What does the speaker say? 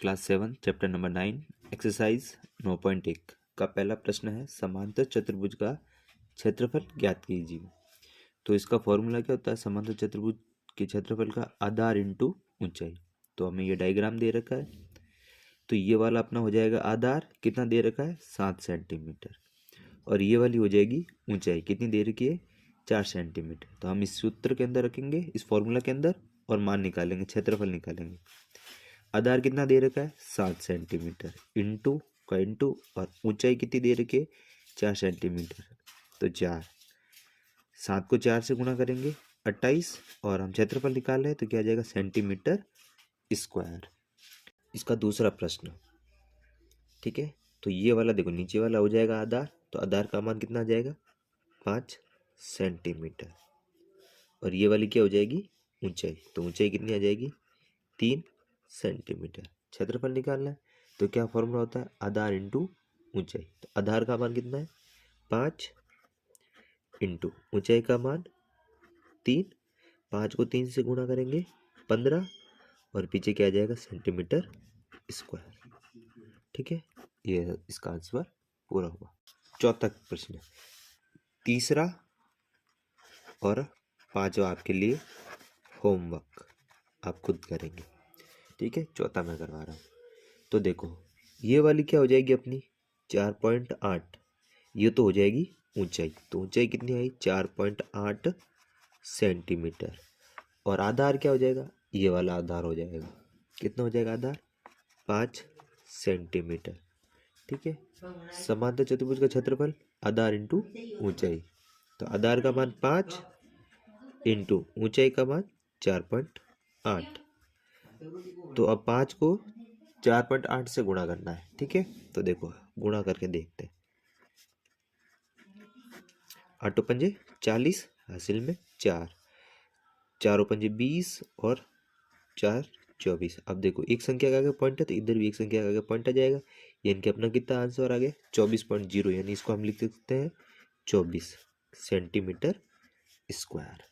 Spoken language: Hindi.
क्लास 7 चैप्टर नंबर 9 एक्सरसाइज 9.1 का पहला प्रश्न है समांतर चतुर्भुज का क्षेत्रफल ज्ञात कीजिए। तो इसका फॉर्मूला क्या होता है? समांतर चतुर्भुज के क्षेत्रफल का आधार इंटू ऊंचाई। तो हमें ये डायग्राम दे रखा है, तो ये वाला अपना हो जाएगा आधार, कितना दे रखा है 7 सेंटीमीटर, और ये वाली हो जाएगी ऊंचाई, कितनी दे रखी है 4 सेंटीमीटर। तो हम इस सूत्र के अंदर रखेंगे, इस फॉर्मूला के अंदर, और मान निकालेंगे, क्षेत्रफल निकालेंगे। आधार कितना दे रखा है 7 सेंटीमीटर, इंटू का इंटू, और ऊंचाई कितनी दे रखी है 4 सेंटीमीटर। तो 4, 7 को 4 से गुणा करेंगे 28, और हम क्षेत्रफल निकाल रहे हैं तो क्या आ जाएगा सेंटीमीटर स्क्वायर। इसका दूसरा प्रश्न, ठीक है। तो ये वाला देखो, नीचे वाला हो जाएगा आधार, तो आधार का मान कितना आ जाएगा 5 सेंटीमीटर, और ये वाली क्या हो जाएगी ऊंचाई, तो ऊंचाई कितनी आ जाएगी 3 सेंटीमीटर। क्षेत्रफल निकालना है तो क्या फॉर्मूला होता है आधार इंटू ऊंचाई। तो आधार का मान कितना है 5 इंटू ऊंचाई का मान 3, 5 को 3 से गुणा करेंगे 15, और पीछे क्या आ जाएगा सेंटीमीटर स्क्वायर। ठीक है, ये इसका आंसर पूरा हुआ। चौथा प्रश्न, तीसरा और पांचवा आपके लिए होमवर्क, आप खुद करेंगे, ठीक है। चौथा मैं करवा रहा हूँ। तो देखो ये वाली क्या हो जाएगी अपनी 4.8, ये तो हो जाएगी ऊंचाई, तो ऊंचाई कितनी आई 4.8 सेंटीमीटर, और आधार क्या हो जाएगा, ये वाला आधार हो जाएगा, कितना हो जाएगा आधार 5 सेंटीमीटर। ठीक है, समांतर चतुर्भुज का क्षेत्रफल आधार इंटू ऊंचाई, तो आधार का मान 5 इंटू ऊंचाई का मान 4.8। तो अब 5 को 4.8 से गुणा करना है, ठीक है। तो देखो गुणा करके देखते हैं, 8 पंजे 40, हासिल में 4, 4 पंजे 20, और 4 24। अब देखो एक संख्या का आगे पॉइंट है तो इधर भी एक संख्या का आगे पॉइंट आ जाएगा, यानी कि अपना कितना आंसर आ गया 24.0, यानी इसको हम लिख सकते हैं 24 सेंटीमीटर स्क्वायर।